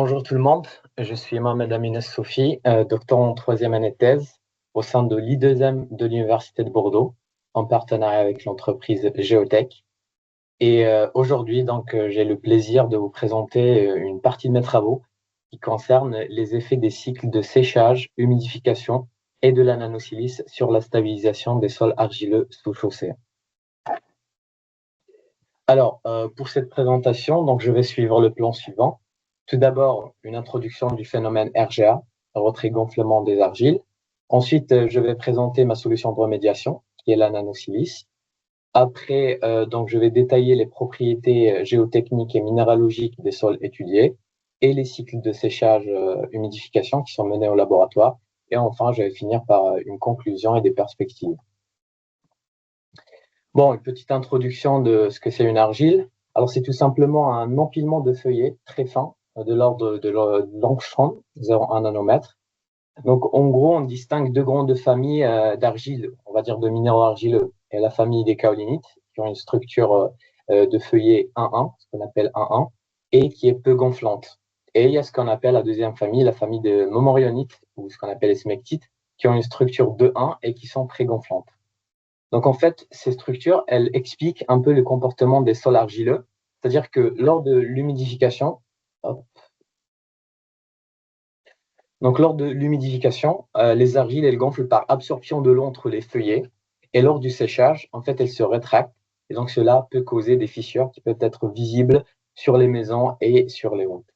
Bonjour tout le monde, je suis Mohamed Amines Soufi, doctorant en troisième année de thèse au sein de l'I2M de l'Université de Bordeaux, en partenariat avec l'entreprise Géotech. Et aujourd'hui, j'ai le plaisir de vous présenter une partie de mes travaux qui concerne les effets des cycles de séchage, humidification et de la nanosilice sur la stabilisation des sols argileux sous chaussée. Alors, pour cette présentation, je vais suivre le plan suivant. Tout d'abord, une introduction du phénomène RGA, retrait-gonflement des argiles. Ensuite, je vais présenter ma solution de remédiation, qui est la nanosilice. Après, je vais détailler les propriétés géotechniques et minéralogiques des sols étudiés et les cycles de séchage, humidification qui sont menés au laboratoire. Et enfin, je vais finir par une conclusion et des perspectives. Bon, une petite introduction de ce que c'est une argile. Alors, c'est tout simplement un empilement de feuillets très fins, de l'ordre de l'angstrom, 0,1 nanomètre. Donc, en gros, on distingue deux grandes familles d'argiles, on va dire de minéraux argileux. Il y a la famille des kaolinites, qui ont une structure de feuillet 1,1, ce qu'on appelle 1,1, et qui est peu gonflante. Et il y a ce qu'on appelle la deuxième famille, la famille des momorionites, ou ce qu'on appelle les smectites, qui ont une structure 2,1 et qui sont très gonflantes. Donc, en fait, ces structures, elles expliquent un peu le comportement des sols argileux. C'est-à-dire que lors de l'humidification, les argiles, elles gonflent par absorption de l'eau entre les feuillets. Et lors du séchage, en fait, elles se rétractent. Et donc, cela peut causer des fissures qui peuvent être visibles sur les maisons et sur les routes.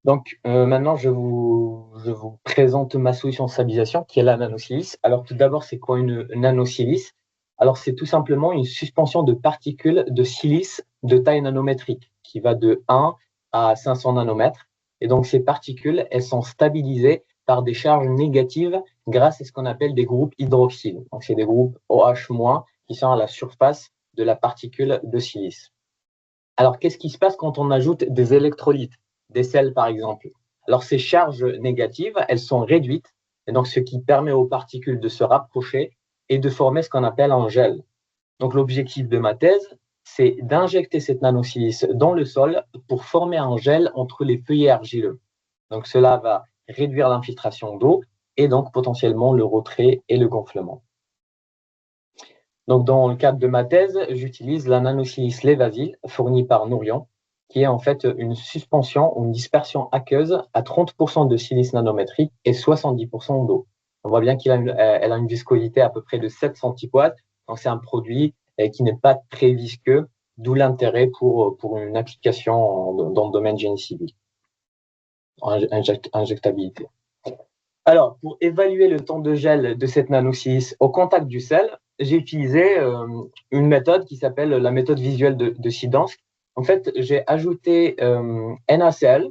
Donc, maintenant, je vous présente ma solution de stabilisation, qui est la nanosilice. Alors, tout d'abord, c'est quoi une nanosilice? Alors, c'est tout simplement une suspension de particules de silice de taille nanométrique, qui va de 1 à 500 nanomètres. Et donc, ces particules, elles sont stabilisées par des charges négatives grâce à ce qu'on appelle des groupes hydroxyles. Donc, c'est des groupes OH- qui sont à la surface de la particule de silice. Alors, qu'est-ce qui se passe quand on ajoute des électrolytes, des sels par exemple? Alors, ces charges négatives, elles sont réduites, et donc ce qui permet aux particules de se rapprocher et de former ce qu'on appelle un gel. Donc, l'objectif de ma thèse, c'est d'injecter cette nanosilice dans le sol pour former un gel entre les feuillets argileux. Donc, cela va réduire l'infiltration d'eau et donc potentiellement le retrait et le gonflement. Donc, dans le cadre de ma thèse, j'utilise la nanosilice Levasil fournie par Nourion, qui est en fait une suspension ou une dispersion aqueuse à 30% de silice nanométrique et 70% d'eau. On voit bien qu'elle a une viscosité à peu près de 7 centipoids. Donc, c'est un produit qui n'est pas très visqueux, d'où l'intérêt pour une application dans le domaine génie civil, injectabilité. Alors, pour évaluer le temps de gel de cette nanosilice au contact du sel, j'ai utilisé une méthode qui s'appelle la méthode visuelle de Sidansk. En fait, j'ai ajouté NaCl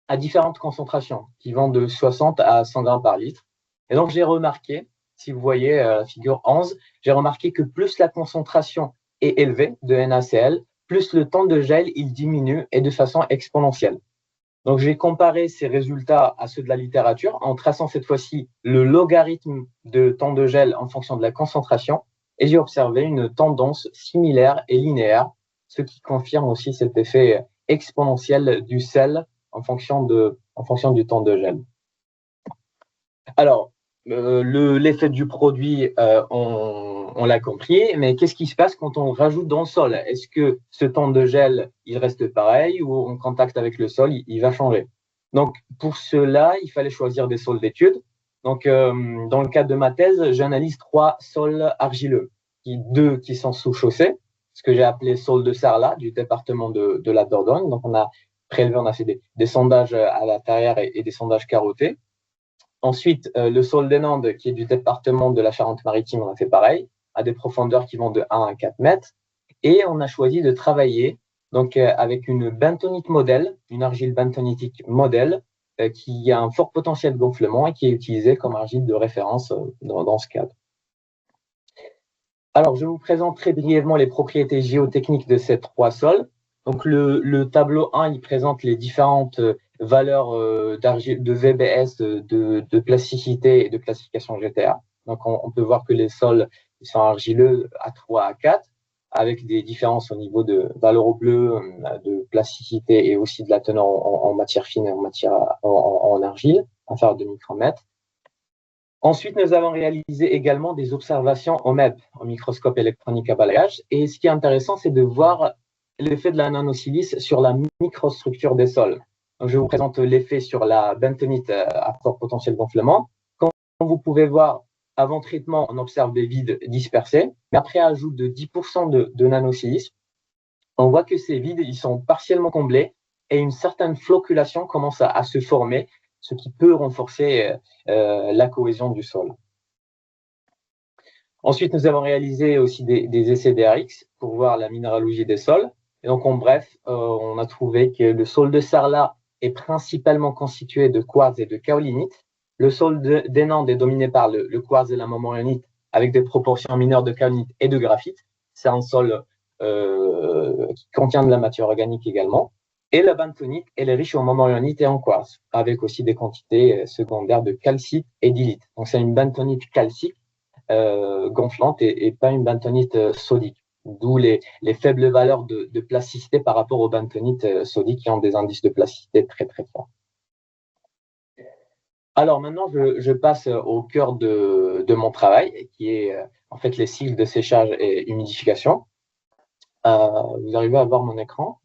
à différentes concentrations qui vont de 60 à 100 grammes par litre. Et donc, j'ai remarqué, si vous voyez la figure 11, j'ai remarqué que plus la concentration est élevée de NaCl, plus le temps de gel il diminue et de façon exponentielle. Donc, j'ai comparé ces résultats à ceux de la littérature en traçant cette fois-ci le logarithme de temps de gel en fonction de la concentration et j'ai observé une tendance similaire et linéaire, ce qui confirme aussi cet effet exponentiel du sel en fonction du temps de gel. Alors, l'effet du produit, on l'a compris, mais qu'est-ce qui se passe quand on rajoute dans le sol? Est-ce que ce temps de gel, il reste pareil ou en contact avec le sol, il va changer? Donc, pour cela, il fallait choisir des sols d'étude. Donc, dans le cadre de ma thèse, j'analyse 3 sols argileux, 2 qui sont sous chaussée, ce que j'ai appelé sol de Sarlat du département de la Dordogne. Donc, on a fait des sondages à l'intérieur et des sondages carottés. Ensuite, le sol des Landes, qui est du département de la Charente-Maritime, on a fait pareil, à des profondeurs qui vont de 1 à 4 mètres. Et on a choisi de travailler avec une bentonite modèle, une argile bentonitique modèle, qui a un fort potentiel de gonflement et qui est utilisée comme argile de référence dans ce cadre. Alors, je vous présente très brièvement les propriétés géotechniques de ces 3 sols. Donc, le tableau 1, il présente les différentes valeurs de VBS, de plasticité et de classification GTA. Donc, on peut voir que les sols ils sont argileux à 3 à 4, avec des différences au niveau de valeur au bleu, de plasticité et aussi de la teneur en matière fine et en argile, inférieure de 2 micromètres. Ensuite, nous avons réalisé également des observations au MEB, au microscope électronique à balayage. Et ce qui est intéressant, c'est de voir l'effet de la nanosilice sur la microstructure des sols. Donc, je vous présente l'effet sur la bentonite à fort potentiel gonflement. Comme vous pouvez voir, avant traitement, on observe des vides dispersés, mais après ajout de 10% de nanosilice, on voit que ces vides ils sont partiellement comblés et une certaine flocculation commence à se former, ce qui peut renforcer la cohésion du sol. Ensuite, nous avons réalisé aussi des essais DRX pour voir la minéralogie des sols. Et donc, en bref, on a trouvé que le sol de Sarlat est principalement constitué de quartz et de kaolinite. Le sol d'Enande est dominé par le quartz et la marmorionite avec des proportions mineures de kaolinite et de graphite. C'est un sol qui contient de la matière organique également. Et la bentonite, elle est riche en marmorionite et en quartz, avec aussi des quantités secondaires de calcite et d'ylite. Donc, c'est une bentonite calcique gonflante et pas une bentonite sodique, d'où les faibles valeurs de plasticité par rapport aux bentonites sodiques qui ont des indices de plasticité très très forts. Alors maintenant, je passe au cœur de mon travail, qui est en fait les cycles de séchage et humidification. Vous arrivez à voir mon écran?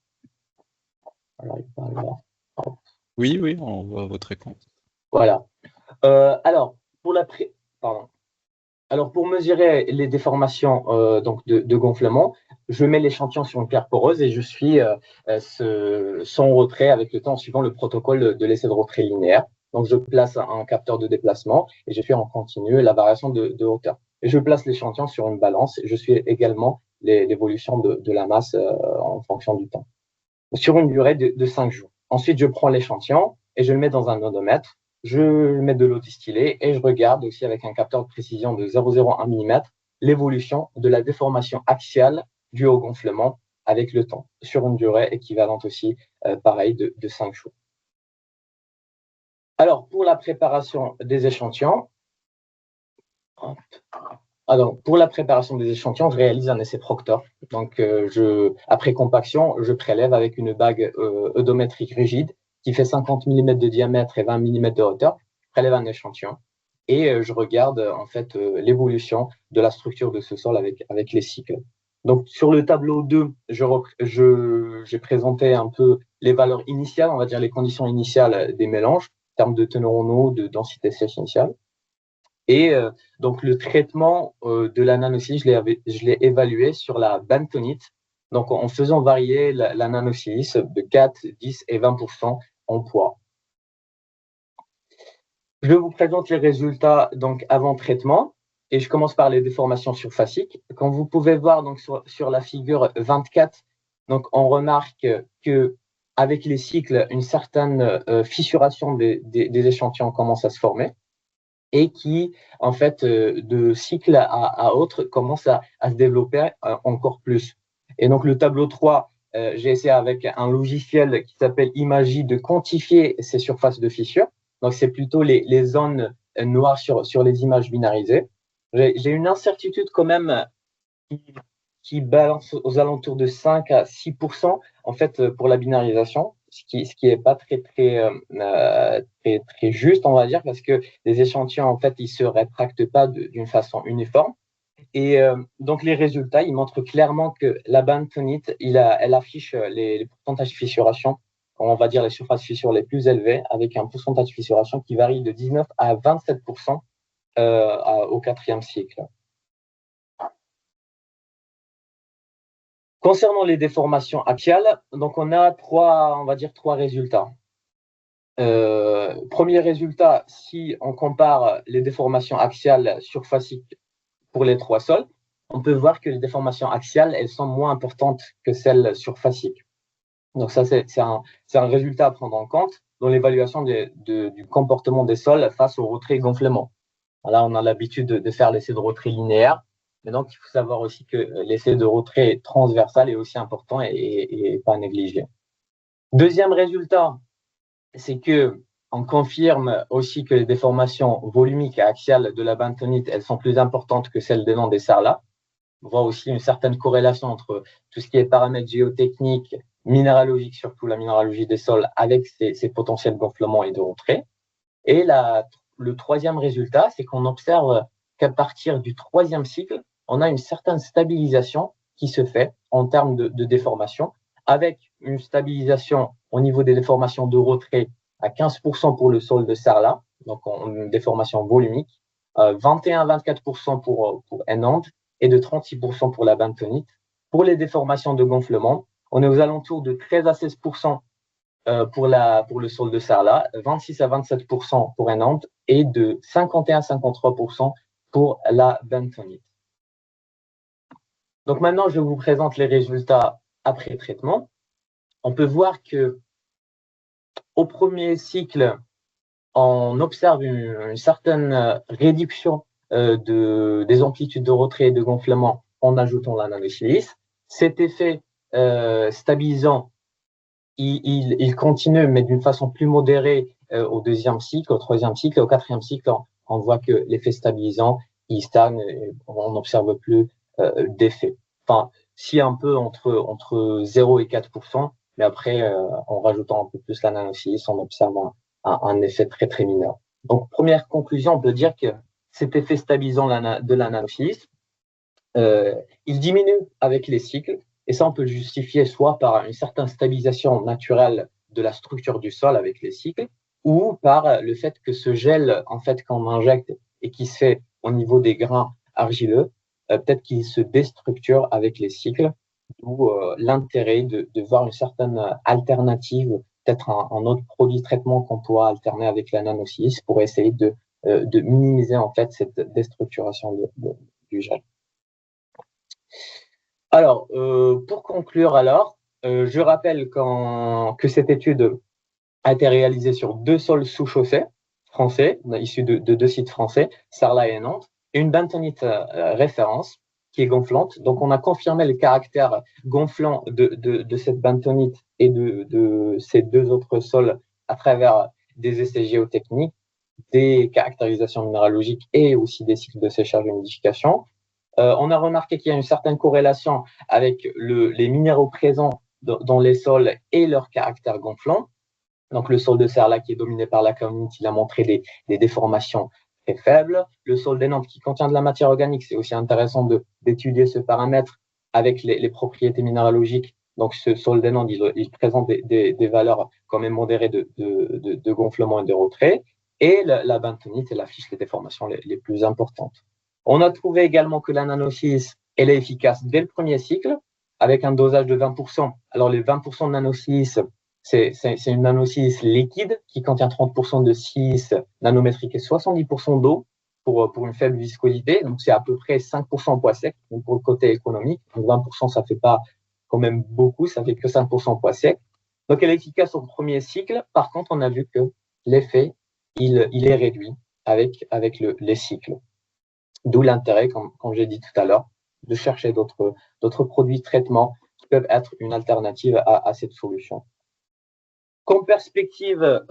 Oui, oui, on voit votre écran. Voilà. Alors, pour mesurer les déformations donc de gonflement, je mets l'échantillon sur une pierre poreuse et je suis son retrait avec le temps suivant le protocole de l'essai de retrait linéaire. Donc, je place un capteur de déplacement et je fais en continu la variation de hauteur. Et je place l'échantillon sur une balance et je suis également l'évolution de la masse en fonction du temps, sur une durée de 5 jours. Ensuite, je prends l'échantillon et je le mets dans un odomètre. Je mets de l'eau distillée et je regarde aussi avec un capteur de précision de 0,01 mm l'évolution de la déformation axiale due au gonflement avec le temps, sur une durée équivalente aussi, pareil, de 5 jours. Alors, pour la préparation des échantillons, je réalise un essai Proctor. Donc, après compaction, je prélève avec une bague odométrique rigide qui fait 50 mm de diamètre et 20 mm de hauteur. Je prélève un échantillon et je regarde en fait l'évolution de la structure de ce sol avec les cycles. Donc, sur le tableau 2, j'ai présenté un peu les valeurs initiales, on va dire les conditions initiales des mélanges, en termes de teneur en eau, de densité sèche initiale. Et donc, le traitement de la nanosilice, je l'ai évalué sur la bentonite, donc en faisant varier la nanosilice de 4, 10 et 20% en poids. Je vous présente les résultats donc avant traitement et je commence par les déformations surfaciques. Comme vous pouvez voir donc sur la figure 24, donc on remarque que avec les cycles, une certaine fissuration des échantillons commence à se former et qui, en fait, de cycle à autre, commence à se développer encore plus. Et donc, le tableau 3, j'ai essayé avec un logiciel qui s'appelle Imagy de quantifier ces surfaces de fissures. Donc, c'est plutôt les zones noires sur les images binarisées. J'ai une incertitude quand même qui balance aux alentours de 5 à 6% en fait pour la binarisation, ce qui est pas très juste, on va dire, parce que les échantillons en fait ils se rétractent pas d'une façon uniforme. Et donc les résultats, ils montrent clairement que la bentonite, elle affiche les pourcentages de fissuration, on va dire les surfaces fissures les plus élevées, avec un pourcentage de fissuration qui varie de 19 à 27% au 4e cycle. Concernant les déformations axiales, donc on a trois résultats. Premier résultat, si on compare les déformations axiales surfaciques pour les trois sols, on peut voir que les déformations axiales, elles sont moins importantes que celles surfaciques. Donc ça, c'est un résultat à prendre en compte dans l'évaluation du comportement des sols face au retrait et gonflement. Là, on a l'habitude de faire l'essai de retrait linéaire. Mais donc, il faut savoir aussi que l'essai de retrait transversal est aussi important et pas négligé. Deuxième résultat, c'est que on confirme aussi que les déformations volumiques et axiales de la bentonite, elles sont plus importantes que celles des noms des Sarlat. voit aussi une certaine corrélation entre tout ce qui est paramètres géotechniques, minéralogiques, surtout la minéralogie des sols, avec ces potentiels gonflements et de retrait. Et le troisième résultat, c'est qu'on observe qu'à partir du troisième cycle, on a une certaine stabilisation qui se fait en termes de déformation, avec une stabilisation au niveau des déformations de retrait à 15% pour le sol de Sarlat, donc une déformation volumique, 21-24% pour Enand et de 36% pour la bentonite. Pour les déformations de gonflement, on est aux alentours de 13 à 16% pour le sol de Sarlat, 26 à 27% pour Enand et de 51 à 53% pour la bentonite. Donc maintenant, je vous présente les résultats après traitement. On peut voir que au premier cycle, on observe une certaine réduction des amplitudes de retrait et de gonflement en ajoutant la nanosilice. Cet effet stabilisant, il continue, mais d'une façon plus modérée au deuxième cycle, au troisième cycle, au quatrième cycle, on voit que l'effet stabilisant, il stagne, et on n'observe plus d'effet. Enfin, si un peu entre 0 et 4%, mais après, en rajoutant un peu plus la nanosilice, on observe un effet très, très mineur. Donc, première conclusion, on peut dire que cet effet stabilisant de la nanosilice, il diminue avec les cycles, et ça, on peut le justifier soit par une certaine stabilisation naturelle de la structure du sol avec les cycles, ou par le fait que ce gel, en fait, qu'on injecte et qui se fait au niveau des grains argileux, peut-être qu'il se déstructure avec les cycles, d'où l'intérêt de voir une certaine alternative, peut-être un autre produit de traitement qu'on pourra alterner avec la nanosilice pour essayer de minimiser en fait cette déstructuration du gel. Alors, pour conclure, je rappelle que cette étude a été réalisée sur 2 sols sous-chaussés français, issus de 2 sites français, Sarlat et Nantes, et une bentonite référence qui est gonflante. Donc, on a confirmé le caractère gonflant de cette bentonite et de ces 2 autres sols à travers des essais géotechniques, des caractérisations minéralogiques et aussi des cycles de séchage et humidification. On a remarqué qu'il y a une certaine corrélation avec les minéraux présents dans les sols et leur caractère gonflant. Donc, le sol de Sarlat qui est dominé par la kaolinite, il a montré des déformations très faibles. Le sol des Nantes qui contient de la matière organique, c'est aussi intéressant d'étudier ce paramètre avec les propriétés minéralogiques. Donc, ce sol des Nantes, il présente des valeurs quand même modérées de gonflement et de retrait. Et la bentonite, elle affiche les déformations les plus importantes. On a trouvé également que la nanosilice, elle est efficace dès le premier cycle, avec un dosage de 20%. Alors, les 20% de nanosilice, c'est une nanosilice liquide qui contient 30% de silice nanométrique et 70% d'eau pour une faible viscosité. Donc, c'est à peu près 5% poids sec. Donc, pour le côté économique, donc 20%, ça fait pas quand même beaucoup, ça fait que 5% poids sec. Donc, elle est efficace au premier cycle. Par contre, on a vu que l'effet, il est réduit avec les cycles. D'où l'intérêt, comme j'ai dit tout à l'heure, de chercher d'autres produits de traitement qui peuvent être une alternative à cette solution. Comme perspective,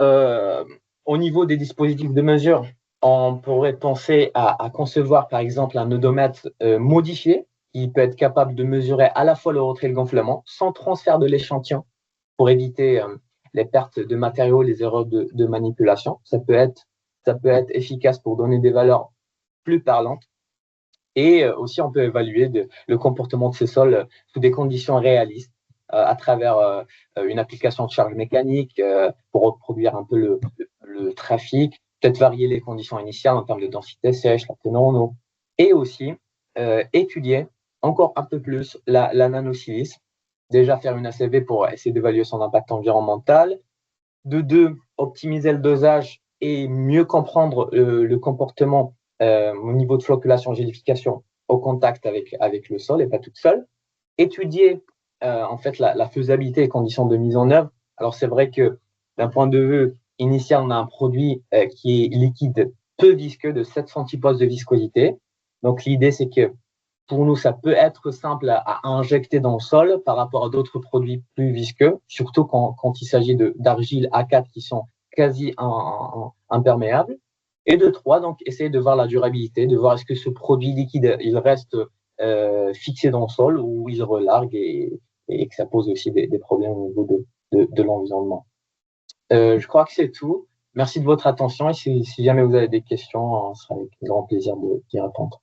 au niveau des dispositifs de mesure, on pourrait penser à concevoir par exemple un odomètre modifié qui peut être capable de mesurer à la fois le retrait et le gonflement sans transfert de l'échantillon pour éviter les pertes de matériaux, les erreurs de manipulation. Ça peut être efficace pour donner des valeurs plus parlantes. Et aussi, on peut évaluer le comportement de ces sols sous des conditions réalistes à travers une application de charge mécanique pour reproduire un peu le trafic, peut-être varier les conditions initiales en termes de densité sèche, la teneur en eau, et aussi étudier encore un peu plus la nanosilice, déjà faire une ACV pour essayer d'évaluer son impact environnemental, de 2, optimiser le dosage et mieux comprendre le comportement au niveau de flocculation, gélification au contact avec le sol et pas toute seule. Étudier en fait la faisabilité et conditions de mise en œuvre. Alors c'est vrai que d'un point de vue initial, on a un produit qui est liquide peu visqueux de 7 centipostes de viscosité. Donc l'idée c'est que pour nous, ça peut être simple à injecter dans le sol par rapport à d'autres produits plus visqueux, surtout quand il s'agit d'argiles A4 qui sont quasi imperméables. Et de 3, donc, essayer de voir la durabilité, de voir est-ce que ce produit liquide, il reste fixés dans le sol où ils relarguent et que ça pose aussi des problèmes au niveau de l'environnement. Je crois que c'est tout. Merci de votre attention et si jamais vous avez des questions, ce sera avec grand plaisir d'y répondre.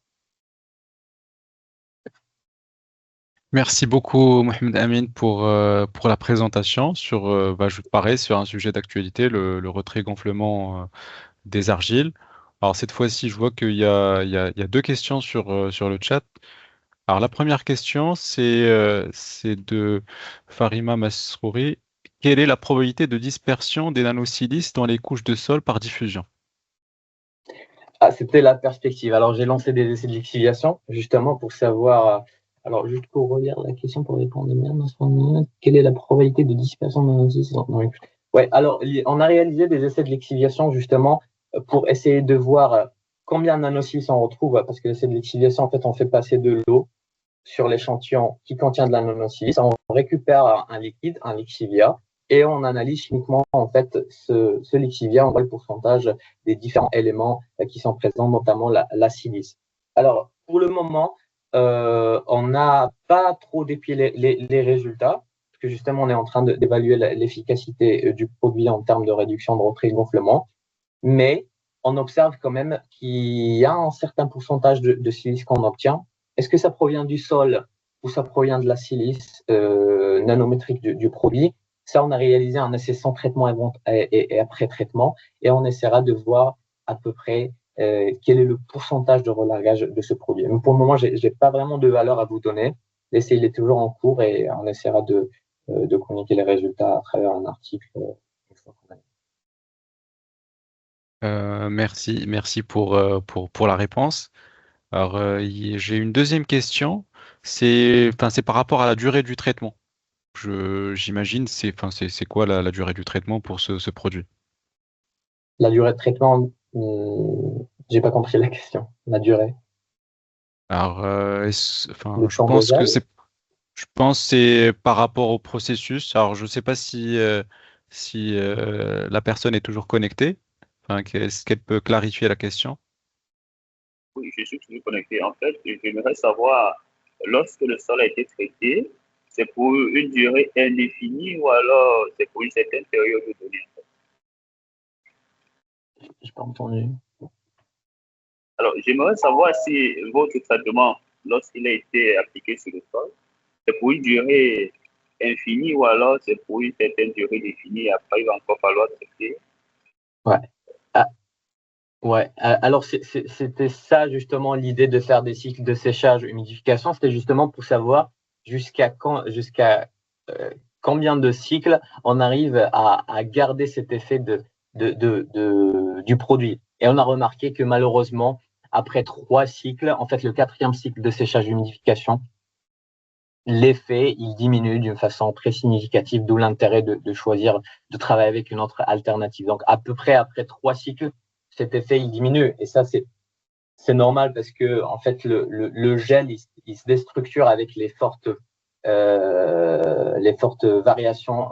Merci beaucoup, Mohamed Amin, pour la présentation sur, pareil, sur un sujet d'actualité, le retrait-gonflement des argiles. Alors, cette fois-ci, je vois qu'il y a deux questions sur le chat. Alors, la première question, c'est de Farima Masrouri. Quelle est la probabilité de dispersion des nanosilices dans les couches de sol par diffusion? Ah, c'était la perspective. Alors, j'ai lancé des essais de lixiviation, justement, pour savoir. Alors, juste pour relire la question, pour répondre bien, quelle est la probabilité de dispersion de nanocytes dans les couches? Ouais, alors, on a réalisé des essais de lixiviation, justement, pour essayer de voir combien de nanocytes on retrouve, parce que l'essai de lixiviation, en fait, on fait passer de l'eau sur l'échantillon qui contient de la nanocylis. On récupère un liquide, un lixivia, et on analyse chimiquement en fait ce lixivia. On voit le pourcentage des différents éléments qui sont présents, notamment la silice. Alors, pour le moment, on n'a pas trop dépié les résultats, parce que justement, on est en train d'évaluer l'efficacité du produit en termes de réduction de retrait et de gonflement, mais on observe quand même qu'il y a un certain pourcentage de silice qu'on obtient. Est-ce que ça provient du sol ou ça provient de la silice nanométrique du produit? Ça, on a réalisé un essai sans traitement et après traitement, et on essaiera de voir à peu près quel est le pourcentage de relargage de ce produit. Mais pour le moment, je n'ai pas vraiment de valeur à vous donner. L'essai il est toujours en cours et on essaiera de communiquer les résultats à travers un article. Merci pour la réponse. Alors, j'ai une deuxième question. C'est par rapport à la durée du traitement. J'imagine, c'est quoi la durée du traitement pour ce produit? La durée de traitement, j'ai pas compris la question. La durée. Alors, Le je temps de pense que gel. je pense que c'est par rapport au processus. Alors, je ne sais pas si la personne est toujours connectée. Enfin, est-ce qu'elle peut clarifier la question? Oui, je suis toujours connecté. En fait, j'aimerais savoir, lorsque le sol a été traité, c'est pour une durée indéfinie ou alors c'est pour une certaine période donnée? J'ai pas entendu. Alors, j'aimerais savoir si votre traitement, lorsqu'il a été appliqué sur le sol, c'est pour une durée infinie ou alors c'est pour une certaine durée définie. Après, il va encore falloir traiter. Ouais. Ah, ouais. Alors, c'était ça, justement, l'idée de faire des cycles de séchage, humidification. C'était justement pour savoir jusqu'à combien de cycles on arrive à garder cet effet du produit. Et on a remarqué que malheureusement, après 3 cycles, en fait, le 4e cycle de séchage humidification, l'effet, il diminue d'une façon très significative, d'où l'intérêt de choisir de travailler avec une autre alternative. Donc, à peu près après 3 cycles, cet effet, il diminue. Et ça, c'est normal parce que, en fait, le gel, il se déstructure avec les fortes variations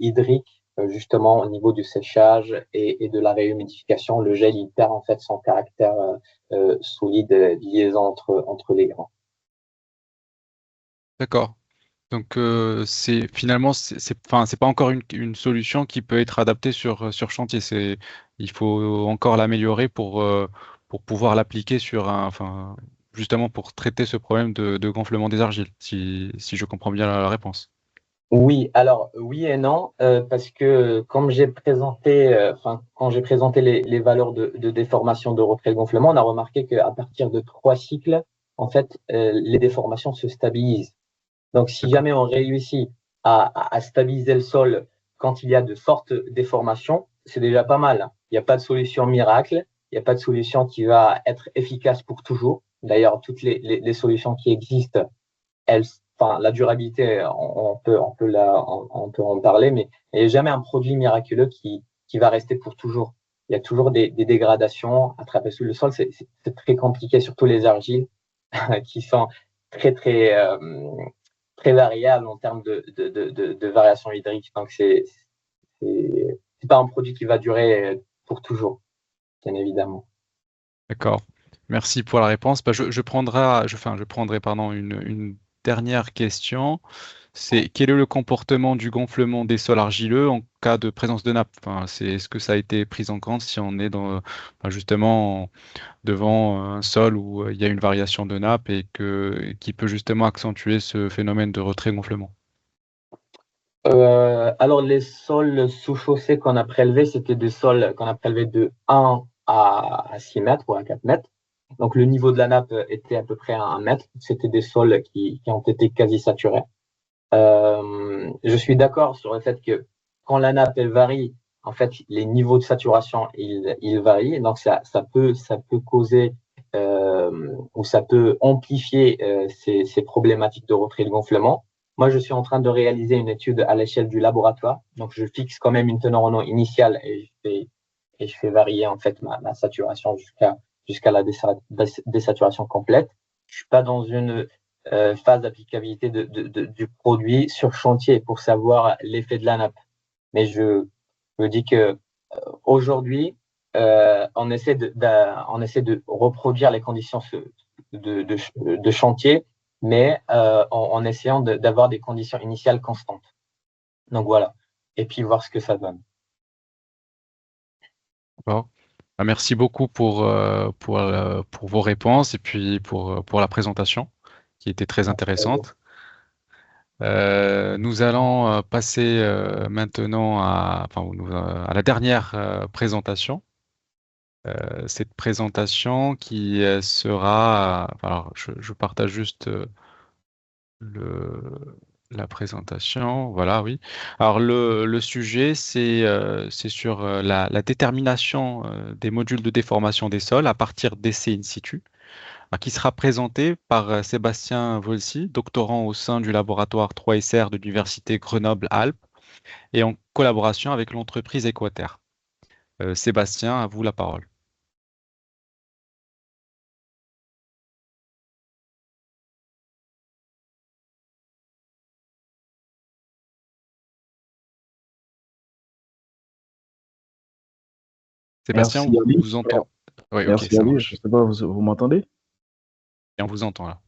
hydriques, justement, au niveau du séchage et de la réhumidification. Le gel, il perd, en fait, son caractère solide, liaison entre les grains. D'accord. Donc, c'est pas encore une solution qui peut être adaptée sur chantier. Il faut encore l'améliorer pour pouvoir l'appliquer justement pour traiter ce problème de gonflement des argiles, si je comprends bien la réponse. Oui, alors oui et non, parce que comme j'ai présenté, quand j'ai présenté les valeurs de déformation de retrait de gonflement, on a remarqué qu'à partir de 3 cycles, en fait, les déformations se stabilisent. Donc, si D'accord. jamais on réussit à stabiliser le sol quand il y a de fortes déformations, c'est déjà pas mal. Il n'y a pas de solution miracle, il n'y a pas de solution qui va être efficace pour toujours. D'ailleurs, toutes les solutions qui existent, la durabilité, on peut en parler, mais il n'y a jamais un produit miraculeux qui va rester pour toujours. Il y a toujours des dégradations à travers sous le sol. C'est très compliqué, surtout les argiles qui sont très, très, très variables en termes de variation hydrique. Donc, c'est pas un produit qui va durer pour toujours, bien évidemment. D'accord. Merci pour la réponse. Bah, je prendrai pardon, une dernière question. C'est quel est le comportement du gonflement des sols argileux en cas de présence de nappe? Enfin, est-ce que ça a été pris en compte si on est justement devant un sol où il y a une variation de nappe et qui peut justement accentuer ce phénomène de retrait-gonflement? Alors, les sols sous-chaussés qu'on a prélevés, c'était des sols qu'on a prélevés de 1 à 6 mètres ou à 4 mètres. Donc, le niveau de la nappe était à peu près à 1 mètre. C'était des sols qui ont été quasi saturés. Je suis d'accord sur le fait que quand la nappe elle varie, en fait, les niveaux de saturation ils varient. Donc, ça peut causer ou ça peut amplifier ces problématiques de retrait de gonflement. Moi, je suis en train de réaliser une étude à l'échelle du laboratoire. Donc, je fixe quand même une teneur en eau initiale et je fais varier en fait ma saturation jusqu'à la désaturation complète. Je suis pas dans une phase d'applicabilité du produit sur chantier pour savoir l'effet de la nappe. Mais je me dis que aujourd'hui, on essaie de reproduire les conditions de chantier, mais en essayant d'avoir des conditions initiales constantes. Donc voilà. Et puis voir ce que ça donne. Bon. Bah, merci beaucoup pour vos réponses et puis pour la présentation qui était très intéressante. Nous allons passer maintenant à la dernière présentation. Cette présentation qui sera... alors, je partage juste le, la présentation. Voilà, oui. Alors, le sujet, c'est sur la détermination des modules de déformation des sols à partir d'essais in situ, qui sera présenté par Sébastien Volsi, doctorant au sein du laboratoire 3SR de l'Université Grenoble-Alpes et en collaboration avec l'entreprise Équateur. Sébastien, à vous la parole. Sébastien, Merci on Ali. vous entend. Oui, ok, Merci ça Ali. Je marche. sais pas, vous m'entendez? Et on vous entend là.